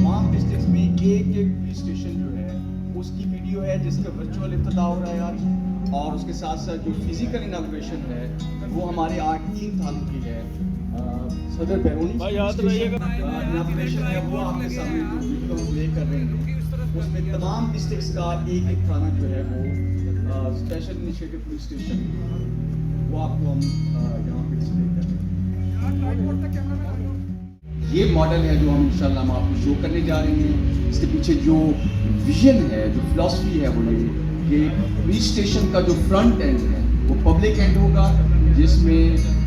تمام ڈسٹرکٹس میں ایک ایک پولیس اسٹیشن جو ہے اس کی ویڈیو ہے جس کا ورچوئل افتتاح ہو رہا ہے آج، اور اس کے ساتھ ساتھ جو فزیکل اناگوریشن ہے وہ ہمارے 8 تھانوں کی ہے۔ صدر بیرونی اناگوریشن ہے وہ آپ کے سامنے جو ویڈیو ہم پلے کر رہے ہیں اس میں تمام ڈسٹرکٹس کا ایک ایک تھانہ جو ہے وہ اسپیشل انیشیٹو پولیس اسٹیشن وہ آپ کو ہم یہاں پہ ڈسپلے کر رہے ہیں۔ یہ ماڈل ہے جو ہم انشاءاللہ ہم آپ کو شو کرنے جا رہے ہیں۔ اس کے پیچھے جو ویژن ہے، جو فلاسفی ہے وہ یہ کہ پولیس اسٹیشن کا جو فرنٹ اینڈ ہے وہ پبلک اینڈ ہوگا، جس میں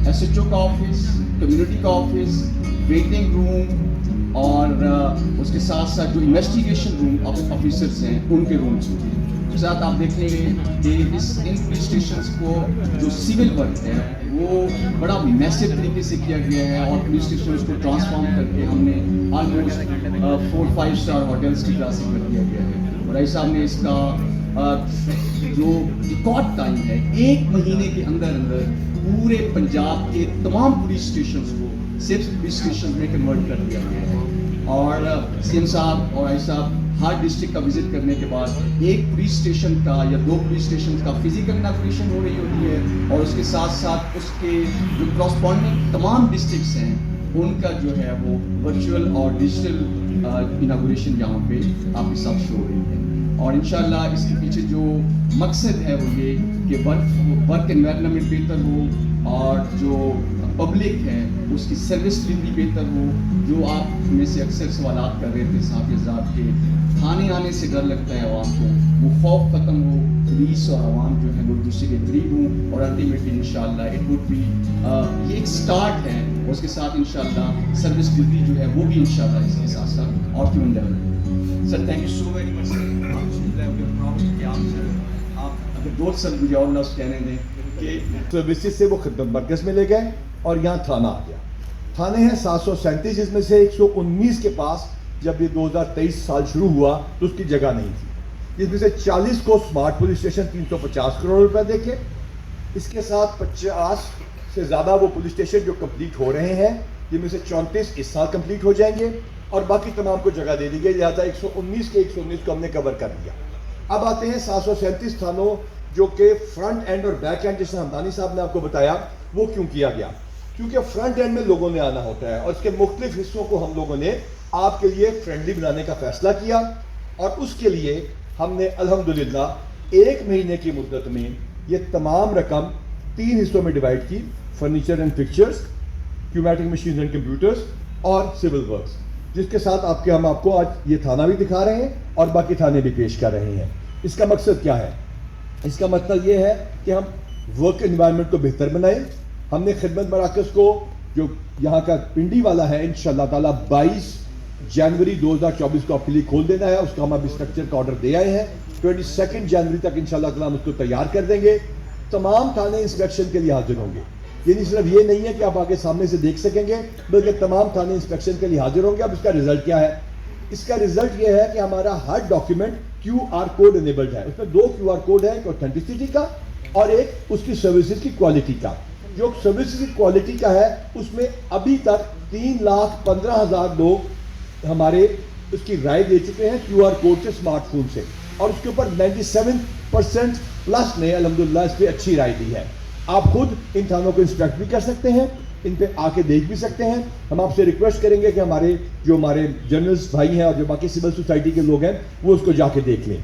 ایس ایچ او کا آفس، کمیونٹی کا آفس، ویٹنگ روم اور اس کے ساتھ ساتھ جو انویسٹیگیشن روم آفیسرس ہیں ان کے رومس ہوں گے۔ اس کے ساتھ آپ دیکھیں گے کہ ان پولیس اسٹیشنس کو جو سول ورک ہے وہ بڑا میسو طریقے سے کیا گیا ہے، اور پولیس اسٹیشنس کو ٹرانسفارم کر کے ہم نے آلموسٹ 4-5 اسٹار ہوٹلس کی کلاسک کر دیا گیا ہے۔ اور صاحب نے اس کا جو ریکارڈ ٹائم ہے 1 مہینے کے اندر اندر پورے پنجاب کے تمام پولیس اسٹیشنس کو صرف پولیس اسٹیشن میں کنورٹ کر دیا گیا ہے۔ اور سی ایم صاحب اور صاحب ہر ڈسٹرکٹ کا وزٹ کرنے کے بعد ایک پولیس اسٹیشن کا یا 2 پولیس اسٹیشن کا فزیکل اناگوریشن ہو رہی ہوتی ہے، اور اس کے ساتھ ساتھ اس کے جو کراسپونڈنگ تمام ڈسٹرکٹس ہیں ان کا جو ہے وہ ورچوئل اور ڈیجیٹل اناگوریشن یہاں پہ آپ کے ساتھ شو ہو رہی ہے۔ اور انشاءاللہ اس کے پیچھے جو مقصد ہے وہ یہ کہ ورک انوائرنمنٹ بہتر ہو، اور جو پبلک ہے اس کی سروس ڈلیوری بہتر ہو۔ جو آپ میں سے اکثر سوالات کر رہے تھے صحافی حضرات کے، تھانے آنے سے ڈر لگتا ہے عوام کو، وہ خوف ختم ہو، پولیس اور عوام جو ہیں وہ ایک دوسرے کے قریب ہوں، اور الٹیمیٹلی انشاءاللہ اٹ وڈ بی یہ ایک سٹارٹ ہے، اور اس کے ساتھ انشاءاللہ سروس ڈلیوری جو ہے وہ بھی انشاءاللہ اس کے ساتھ ساتھ اور کیوں level. Sir thank you so very much sir, آپ اگر 2 سر مجھے اور لفظ کہنے دیں کہ سروسز سے وہ خدمت مرکز میں لے گئے اور یہاں تھانہ آ گیا۔ تھانے ہیں 737، جس میں سے 119 کے پاس جب یہ 2023 سال شروع ہوا تو اس کی جگہ نہیں تھی، جس میں سے 40 کو سمارٹ پولیس اسٹیشن 350 کروڑ روپے دے کے، اس کے ساتھ 50 سے زیادہ وہ پولیس اسٹیشن جو کمپلیٹ ہو رہے ہیں، جن میں سے 34 اس سال کمپلیٹ ہو جائیں گے، اور باقی تمام کو جگہ دے دی گئی، لہٰذا 119 کے 119 کو ہم نے کور کر لیا۔ اب آتے ہیں 737 تھانوں جو کہ فرنٹ اینڈ اور بیک اینڈ، جیسے ہمدانی صاحب نے آپ کو بتایا وہ کیوں کیا گیا، کیونکہ فرنٹ اینڈ میں لوگوں نے آنا ہوتا ہے، اور اس کے مختلف حصوں کو ہم لوگوں نے آپ کے لیے فرینڈلی بنانے کا فیصلہ کیا، اور اس کے لیے ہم نے الحمدللہ 1 مہینے کی مدت میں یہ تمام رقم 3 حصوں میں ڈیوائڈ کی: furniture and fixtures, pneumatic machines and computers, اور سول ورکس، جس کے ساتھ ہم آپ کو آج یہ تھانہ بھی دکھا رہے ہیں اور باقی تھانے بھی پیش کر رہے ہیں۔ اس کا مقصد کیا ہے؟ اس کا مطلب یہ ہے کہ ہم ورک انوائرمنٹ کو بہتر بنائیں۔ ہم نے خدمت مراکز کو جو یہاں کا پنڈی والا ہے انشاءاللہ تعالیٰ 22 جنوری 2024 کو آپ کے لیے کھول دینا ہے، اس کا ہم ابھی اسٹرکچر کا آرڈر دے آئے ہیں، 22 جنوری تک انشاءاللہ تعالیٰ ہم اس کو تیار کر دیں گے۔ تمام تھانے انسپیکشن کے لیے حاضر ہوں گے، یعنی صرف یہ نہیں ہے کہ آپ آگے سامنے سے دیکھ سکیں گے، بلکہ تمام تھانے انسپیکشن کے لیے حاضر ہوں گے۔ اب اس کا رزلٹ کیا ہے؟ اس کا رزلٹ یہ ہے کہ ہمارا ہر ڈاکیومنٹ QR کوڈ انیبلڈ ہے۔ اس میں 2 QR کوڈ ہے، ایک اوتھینٹسٹی کا اور ایک اس کی سروسز کی کوالٹی کا۔ جو سروسز کی کوالٹی کا ہے اس میں ابھی تک 3,15,000 لوگ ہمارے اس کی رائے دے چکے ہیں QR کوڈ سے، اسمارٹ فون سے، اور اس کے اوپر 97% پلس نے الحمدللہ اس پہ اچھی رائے دی ہے۔ آپ خود ان تھانوں کو انسپیکٹ بھی کر سکتے ہیں، ان پہ آ کے دیکھ بھی سکتے ہیں۔ ہم آپ سے ریکویسٹ کریں گے کہ ہمارے جرنلسٹ بھائی ہیں اور جو باقی سول سوسائٹی کے لوگ ہیں وہ اس کو جا کے دیکھ لیں۔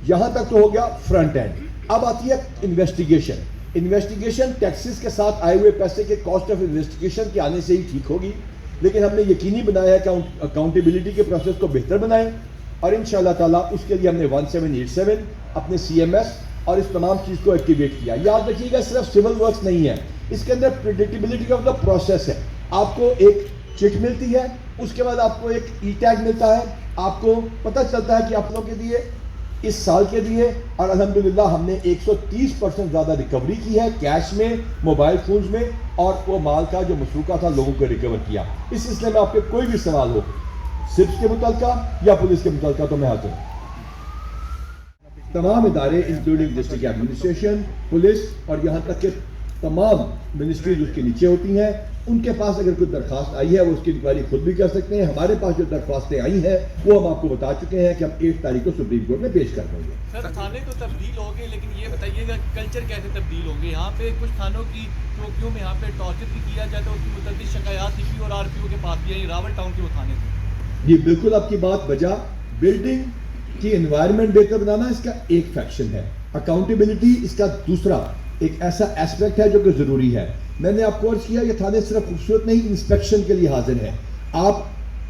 یہاں تک تو ہو گیا فرنٹ اینڈ۔ اب آتی ہے انویسٹیگیشن۔ انویسٹیگیشن ٹیکسز کے ساتھ آئے ہوئے پیسے کے کاسٹ آف انویسٹیگیشن کے آنے سے ہی ٹھیک ہوگی، لیکن ہم نے یقینی بنایا ہے کہ اکاؤنٹیبلٹی کے پروسیس کو بہتر بنائیں، اور انشاءاللہ تعالیٰ اس کے لیے ہم نے 1787 اپنے CMS اور اس تمام چیز کو ایکٹیویٹ کیا۔ یاد رکھیے گا صرف سول ورکس نہیں ہے، اس کے اندر پریڈکٹیبلٹی کا مطلب پروسیس ہے۔ آپ کو ایک چٹ ملتی ہے، اس کے بعد آپ کو ایک ای ٹیگ ملتا ہے، آپ کو پتہ چلتا ہے کہ آپ لوگوں کے لیے اس سال کے لیے، اور الحمدللہ ہم نے 130% زیادہ ریکوری کی ہے، کیش میں، موبائل فونز میں، اور وہ مال کا جو مسروقہ تھا لوگوں کو ریکور کیا۔ اس سلسلے میں آپ کے کوئی بھی سوال ہو سپس کے متعلقہ یا پولیس کے متعلقہ تو میں حاضر ہوں۔ تمام ادارے انکلوڈنگ ڈسٹرکٹ ایڈمنسٹریشن، پولیس اور یہاں تک کہ تمام منسٹریز اس کے نیچے ہوتی ہیں، ان کے پاس اگر کوئی درخواست آئی ہے وہ اس کی انکوائری خود بھی کر سکتے ہیں. ہمارے پاس جو درخواستیں آئی ہیں وہ ہم آپ کو بتا چکے ہیں کہ ہم 8 تاریخ کو سپریم کورٹ میں پیش کر دیں گے. سر تھانے تو تبدیل ہو گئے لیکن یہ بتائیے گا کلچر کیسے تبدیل ہو گئے؟ یہاں پہ کچھ تھانوں کی چوکیوں میں یہاں پہ ٹارچر بھی کیا جاتا ہے, اس کی متعدد شکایات سی پی اور آر پی او کے پاس بھی ہیں. راول ٹاؤن کے وہ تھانے تھے. جی بالکل آپ کی بات بجا. بلڈنگ کی انوائرمنٹ بہتر بنانا اس کا ایک فیکشن ہے, اکاؤنٹیبلٹی اس کا دوسرا ایک ایسا ایسپیکٹ ہے جو کہ ضروری ہے. میں نے آپ کو عرض کیا یہ تھانے صرف خوبصورت نہیں, انسپیکشن کے لیے حاضر ہے. آپ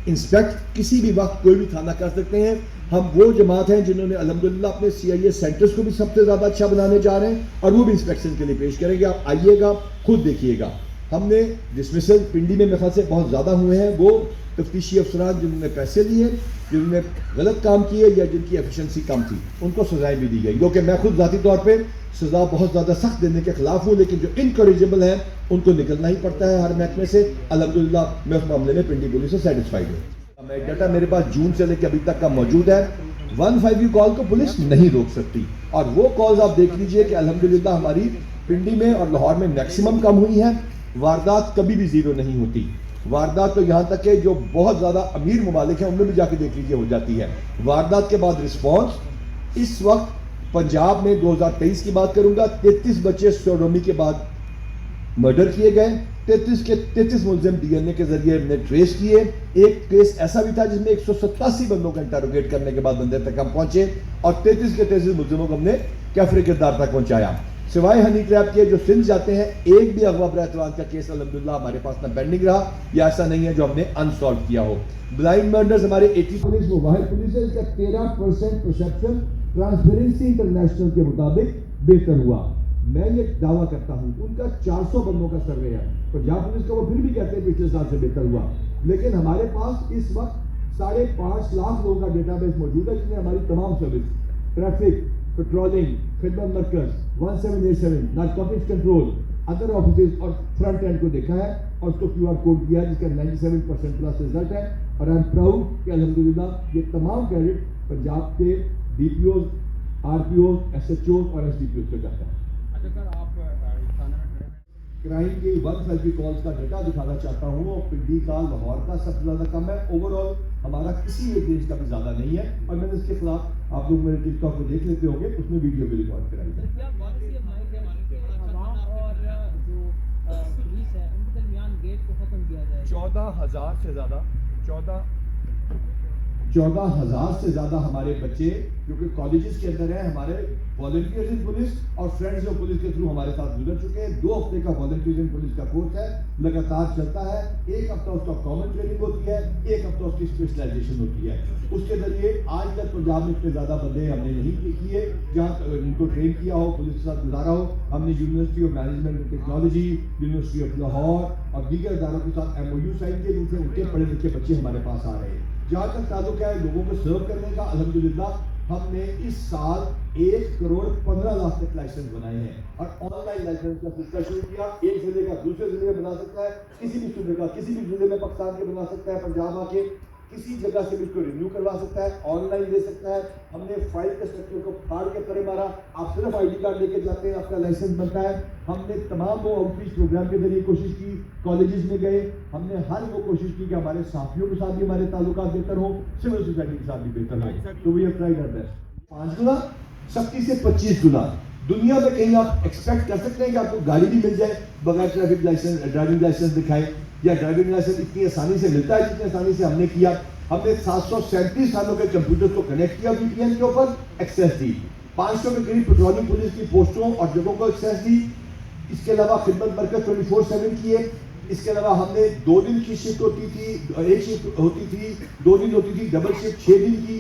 انسپیکٹ کسی بھی وقت کوئی بھی تھانہ کر سکتے ہیں. ہم وہ جماعت ہیں جنہوں نے الحمدللہ اپنے سی آئی اے سینٹرز کو بھی سب سے زیادہ اچھا بنانے جا رہے ہیں اور وہ بھی انسپیکشن کے لیے پیش کریں گے. آپ آئیے گا, خود دیکھیے گا. ہم نے ڈسمسل پنڈی میں میرے خیال سے بہت زیادہ ہوئے ہیں, وہ تفتیشی افسران جنہوں نے پیسے لیے, جنہوں نے غلط کام کیے یا جن کی ایفیشنسی کم تھی, ان کو سزائیں بھی دی گئی. کیونکہ میں خود ذاتی طور پہ سزا بہت زیادہ سخت دینے کے خلاف ہوں, لیکن جو انکریجبل ہیں ان کو نکلنا ہی پڑتا ہے ہر محکمے سے. الحمدللہ میں اس معاملے میں پنڈی پولیس سے سیٹسفائیڈ ہوں. ڈیٹا میرے پاس جون سے لے کے ابھی تک کا موجود ہے. 150 کال کو پولیس نہیں روک سکتی, اور وہ کالز آپ دیکھ لیجئے کہ الحمدللہ ہماری پنڈی میں اور لاہور میں میکسیمم کم ہوئی ہیں. واردات کبھی بھی زیرو نہیں ہوتی. واردات تو یہاں تک کہ جو بہت زیادہ امیر ممالک ہیں ان میں بھی جا کے دیکھ لیجیے ہو جاتی ہے. واردات کے بعد رسپانس اس وقت پنجاب میں 2023 کی بات کروں گا, 33 بچے سوڈومی کے بعد مرڈر کیے گئے. 33 کے 33 ملزم ڈی این اے کے ذریعے ہم نے ٹریس کیے. ایک کیس ایسا بھی تھا جس میں 187 بندوں کا انٹروگیٹ کرنے کے بعد بندے تک ہم پہنچے, اور 33 کے 33 ملزموں کو ہم نے کیفر کردار تک پہنچایا. سوائے ہنی ٹریپ کے جو سندھ جاتے ہیں, ایک بھی اغوا براتوان کا کیس الحمدللہ ہمارے پاس نہ پینڈنگ رہا یا ایسا نہیں ہے جو ہم نے انسالو کیا ہو. بلائنڈ مرڈرز ہمارے 80 پولیس وہ واحد پولیس ہے, اس کا 13% پرسیپشن ٹرانسپیرنسی انٹرنیشنل کے مطابق بہتر ہوا. میں یہ دعویٰ کرتا ہوں, ان کا 400 بندوں کا سروے ہے, پنجاب پولیس کا وہ پھر بھی کہتے ہیں پچھلے سال سے بہتر ہوا. لیکن ہمارے پاس اس وقت 5.5 لاکھ لوگوں کا ڈیٹا بیس موجود ہے جس میں ہماری تمام سروس, ٹریفک, پیٹرولنگ, خدمت مرکز, 1787, نارکوٹکس کنٹرول, ادر آفیسز اور فرنٹ اینڈ کو دیکھا ہے اور اس کو کیو آر کوڈ دیا ہے جس کا 97% پلس رزلٹ ہے. اور آئی ایم پراؤڈ کہ الحمدللہ یہ تمام کریڈٹ پنجاب کے D P Os, R P Os, S H Os اور ایس ڈی پی اوز کو جاتا ہے. کرائم کی 150 کالز کا ڈیٹا دکھانا چاہتا ہوں, اور پنڈی کا لاہور کا سب سے زیادہ کم ہے. اوور آل ہمارا کسی ایک رینج کا بھی زیادہ نہیں ہے, اور میں نے اس کے خلاف آپ لوگ میرے ٹک ٹاک کو دیکھ لیتے ہوں گے, اس میں ویڈیو بھی ریکارڈ کرائی ہے. 14,000 سے زیادہ ہمارے بچے جو کہ کالجز کے اندر ہیں, ہمارے والنٹیئرز ان پولیس اور فرینڈز آف پولیس کے تھرو ہمارے ساتھ گزر چکے ہیں. 2 ہفتے کا والنٹیئرز ان پولیس کا کورس ہے, لگاتار چلتا ہے. 1 ہفتہ اس کا کامن ٹریننگ ہوتی ہے, 1 ہفتہ اس کی اسپیشلائزیشن ہوتی ہے. اس کے ذریعے آج تک پنجاب میں اتنے زیادہ بندے ہم نے نہیں کیے جہاں ان کو ٹرین کیا ہو, پولیس کے ساتھ گزارا ہو. ہم نے university of management and technology, university of Lahore اور دیگر اداروں کے ساتھ ایم او یو سائن کیے, جن سے ان کے پڑھے لکھے بچے ہمارے پاس آ رہے ہیں. جہاں تک تعلق ہے لوگوں کو سرو کرنے کا, الحمدللہ ہم نے اس سال 1 کروڑ 15 لاکھ تک لائسنس بنائے ہیں, اور آن لائن لائسنس کا سلسلہ شروع کیا. ایک ضلع کا دوسرے ضلع میں بنا سکتا ہے, کسی بھی صوبے کا کسی بھی ضلع میں پاکستان کے بنا سکتا ہے, پنجاب آ کے کسی جگہ سے بھی اس کو رینیو کروا سکتا ہے, آن لائن لے سکتا ہے. ہم نے فائل کے اسٹرکچر کو پھاڑ کے پرے مارا, آپ صرف آئی ڈی کارڈ لے کے جاتے ہیں, آپ کا لائسنس بنتا ہے. ہم نے تمام وہ آؤٹ ریچ پروگرام کے ذریعے کوشش کی, کالجز میں گئے, ہم نے ہر وہ کوشش کی کہ ہمارے ساتھیوں کے ساتھ بھی ہمارے تعلقات بہتر ہوں, سول سوسائٹی کے ساتھ بھی بہتر ہوں. تو we have tried our best. 5 گنا, سختی سے 25 گنا. دنیا میں کہیں آپ ایکسپیکٹ کر سکتے ہیں کہ آپ کو گاڑی بھی مل جائے بغیر ٹریفک لائسنس, ڈرائیونگ لائسنس دکھائے, یا ڈرائیونگ لائسنس اتنی آسانی سے ملتا ہے جتنی آسانی سے ہم نے کیا. ہم نے 737 سالوں کے کمپیوٹر کو کنیکٹ کیا وی پی این کے اوپر, ایکسیس دی. 500 کے قریب پیٹرولنگ پولیس کی پوسٹوں اور جگہوں کو ایکسیس دی. اس کے علاوہ خدمت مرکز 24/7 کیے. اس کے علاوہ ہم نے 2 دن کی شفٹ ہوتی تھی, 1 شفٹ ہوتی تھی, 2 دن ہوتی تھی, ڈبل شفٹ 6 دن کی.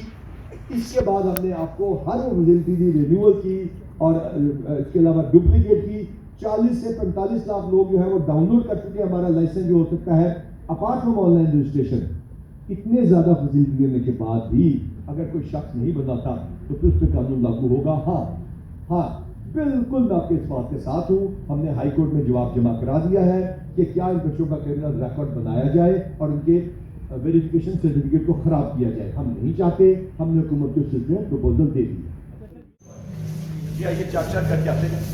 اس کے بعد ہم نے آپ کو ہر فیسلٹی دی, رینیول کی, اور اس کے علاوہ ڈپلیکیٹ کی. 40 سے 45 لاکھ لوگ جو ہے وہ ڈاؤن لوڈ کر چکے ہیں ہمارا لائسنس جو ہو سکتا ہے apart from on line registration. اتنے زیادہ فیسلٹی دینے کے بعد بھی اگر کوئی شخص نہیں بناتا تو پھر اس پہ قانون لاگو ہوگا. ہاں بالکل میں آپ کے اس بات کے ساتھ ہوں. ہم نے ہائی کورٹ میں جواب جمع کرا دیا ہے کہ کیا ان بچوں کا کرمنل ریکارڈ بنایا جائے اور ان کے ویریفیکیشن سرٹیفکیٹ کو خراب کیا جائے. ہم نہیں چاہتے. ہم نے حکومت کے سلسلے میں پروپوزل دے دی. یہ چار کر کے آتے ہیں.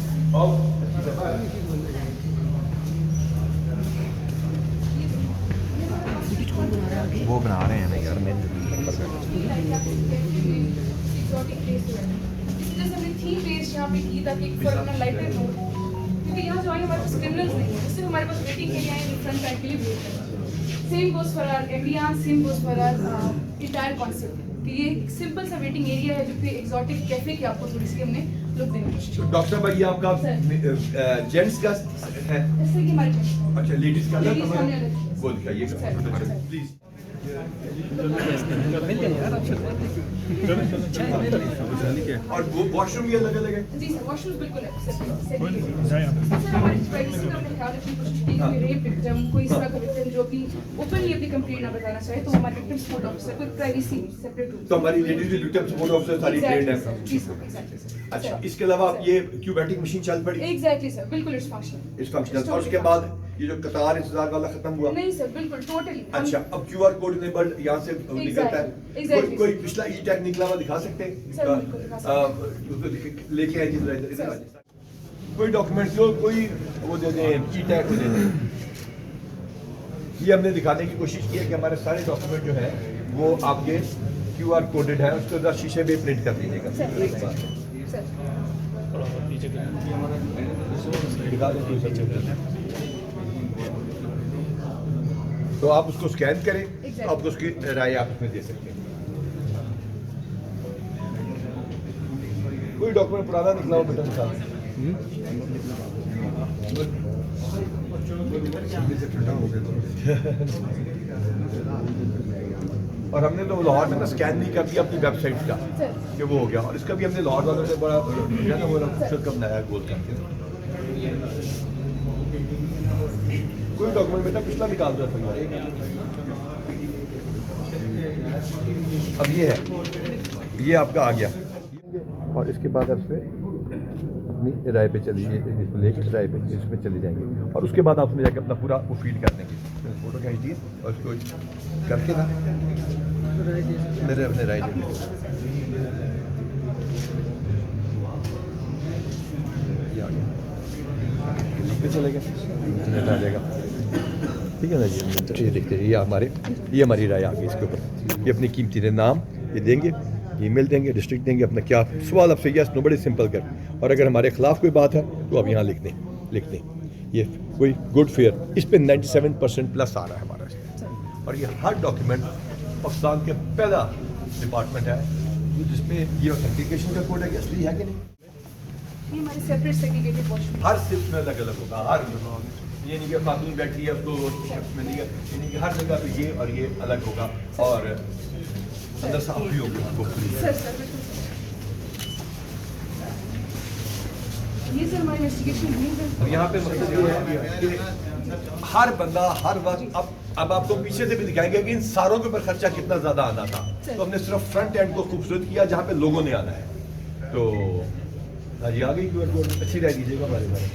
وہ بنا رہے ہیں نا یار میں جیسے ہم نے تھیم بیس یہاں پہ کی تاکہ ایک فور اپنا لائٹر ہو کیونکہ یہاں جو آئے ہمارے پاس کرمنلز نہیں ہیں صرف ہمارے پاس ویٹنگ ایریا ہے فرنٹ سائڈ کے لیے ویٹ ہے same goes for our area same goes for our entire concept کہ یہ ایک سمپل سا ویٹنگ ایریا ہے جو کہ ایگزاٹک کیفے کی آپ کو تھوڑی سی ہم نے لک دینے کی کوشش کی ڈاکٹر صاحب یہ آپ کا جینٹس کا ہے اس سے کہ ہمارے اچھا لیڈیز کا لیڈیز ہونے والے وہ دکھائیے پلیز اور واش روم بھی الگ الگ ہے جی سر واش روم بالکل ہے سر ہماری پرائیویسی کا ہم نے خیال رکھنے کی کوشش کی کہ ریپ وکٹم کوئی اس طرح کا وکٹم جو بھی اوپنلی اپنی کمپلین نہ بتانا چاہے تو ہمارے وکٹم سپورٹ آفیسر کو پرائیویسی سیپریٹ روم تو ہماری لیڈیز وکٹم سپورٹ آفیسر ساری ٹرینڈ ہے جی سر ایگزیکٹلی اچھا اس کے علاوہ یہ کیوبیٹک مشین چل پڑی ایگزیکٹلی سر بالکل اٹس فنکشنل اس فنکشنل اور اس کے بعد یہ جو قطار انتظار والا ختم ہوا نہیں سر بالکل ٹوٹلی اچھا اب کیو آر کوڈ انیبلڈ یہاں سے نکلتا ہے کوئی پچھلا ای ٹیگ نکلا ہوا دکھا سکتے ہیں لے کے آئے جی کوئی ڈاکومنٹ جو کوئی وہ دے دیں ای ٹیگ کو دے دیں یہ ہم نے دکھانے کی کوشش کی ہے کہ ہمارے سارے ڈاکومنٹ جو ہیں وہ آپ کے کیو آر کوڈڈ ہیں اس کے شیشے پہ پرنٹ کر دیجیے گا تو آپ اس کو اسکین کریں آپ اس کی رائے آپ اس میں دے سکتے ہیں کوئی ڈاکومنٹ پرانا نکلا ہو بیٹا نکال اور ہم نے تو لاہور میں نا اسکین بھی کر دیا اپنی ویب سائٹ کا کہ وہ ہو گیا اور اس کا بھی ہم نے لاہور والوں سے بڑا خوبصورت کا بنایا گول کر کے کوئی ڈاکومنٹ بیٹا پچھلا نکال دیا تھا اب یہ ہے یہ آپ کا آ گیا اور اس کے بعد آپ سے اپنی رائے پہ چلیے اس کو لے کے رائے پہ اس میں چلے جائیں گے اور اس کے بعد آپ اس میں جا کے اپنا پورا وہ فیل کر دیں گے فوٹو کھینچ دیے اور اس کو کر کے نا میرے اپنے رائے دے چلے گا آ جائے گا ٹھیک ہے نا جی دیکھتے یہ ہماری رائے آ گئی اس کے اوپر یہ اپنی قیمتی نام یہ دیں گے ای میل دیں گے ڈسٹرکٹ دیں گے اپنا کیا سوال آپ سے یس نو بڑے سمپل کر اور اگر ہمارے خلاف کوئی بات ہے تو آپ یہاں لکھ دیں یہ کوئی گڈ فیئر اس پہ 97% پلس آ رہا ہے ہمارا اور یہ ہر ڈاکیومنٹ پاکستان کے پہلا ڈپارٹمنٹ ہے جس میں یہ اوتھینٹیکیشن کا کوڈ ہے کہ اصلی ہے کہ نہیں یہ ہمارے سیپریٹ سیگریگیٹڈ واش روم ہر صف میں الگ الگ ہوگا ہر یہ نہیں کہ خاتون بیٹھی ہے اس کو میں نہیں یعنی کہ ہر جگہ پہ یہ اور یہ الگ ہوگا اور اندر صاف بھی ہوگا اس کو یہ سر ہماری انویسٹیگیشن ہوئی ہے اور یہاں پہ مطلب یہ ہے کہ ہر بندہ ہر وقت اب آپ کو پیچھے سے بھی دکھائیں گے کہ ان ساروں کے اوپر خرچہ کتنا زیادہ آنا تھا تو ہم نے صرف فرنٹ اینڈ کو خوبصورت کیا جہاں پہ لوگوں نے آنا ہے تو جی آ گئی اچھی رہ دیجیے گا ہمارے بارے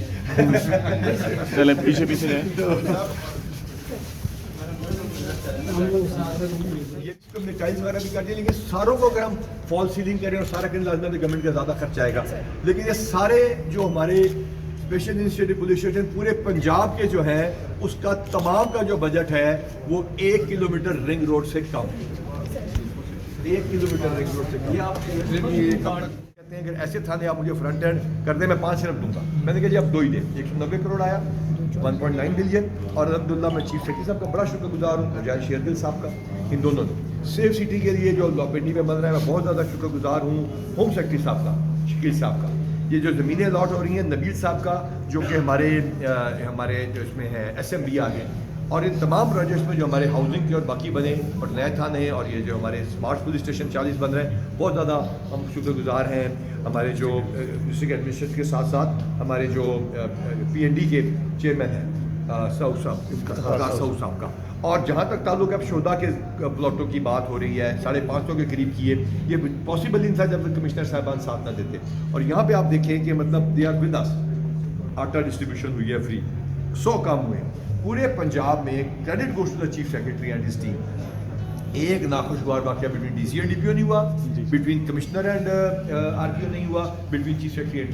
چلے پیچھے جائیں یہ ٹائلس وغیرہ بھی کر دیا لیکن ساروں کو اگر ہم فال سیلنگ کریں اور سارا کریں لازم ہے تو گورنمنٹ کا زیادہ خرچ آئے گا لیکن یہ سارے جو ہمارے اسپیشل انسٹیٹیوٹ پولیس اسٹیشن پورے پنجاب کے جو ہیں اس کا تمام کا جو بجٹ ہے وہ 1 کلومیٹر رنگ روڈ سے کم 1 کلومیٹر رنگ روڈ سے کم کہتے ہیں اگر ایسے تھانے آپ مجھے فرنٹ اینڈ کر دیں میں 5 صرف دوں گا میں نے کہا جی آپ 2 ہی دیں 190 کروڑ آیا 1.9 بلین اور الحمدللہ میں چیف سیکرٹری صاحب کا بڑا شکر گزار ہوں مجاہد شیردل صاحب کا ان دونوں نے سیف سٹی کے لیے جو پنڈی میں بن رہا ہے میں بہت زیادہ شکر گزار ہوں ہوم سیکرٹری صاحب کا شکیل صاحب کا یہ جو زمینیں الاٹ ہو رہی ہیں نبیل صاحب کا جو کہ ہمارے جو اس میں ہے ایس ایم بی آ گئے اور ان تمام پروجیکٹس میں جو ہمارے ہاؤسنگ کے اور باقی بنے اور نئے تھانے اور یہ جو ہمارے اسمارٹ پولیس اسٹیشن 40 بن رہے ہیں بہت زیادہ ہم شکر گزار ہیں ہمارے جو ڈسٹرکٹ ایڈمنسٹریشن کے ساتھ ساتھ ہمارے جو پی این ڈی کے چیئرمین ہیں سعود صاحب کا اور جہاں تک تعلق ہے شہدا کے پلاٹوں کی بات ہو رہی ہے 550 کے قریب کی ہے یہ پاسبل نہیں تھا جب کمشنر صاحبان ساتھ نہ دیتے اور یہاں پہ آپ دیکھیں کہ مطلب دے آر ود اس آٹا ڈسٹریبیوشن ہوئی ہے فری 100 کام ہوئے پورے پنجاب میں credit goes to the chief secretary and his team ایک ناخوشگوار واقعہ between D C and D P O نہیں ہوا between commissioner and R P O نہیں ہوا بٹوین چیف سیکرٹری اینڈ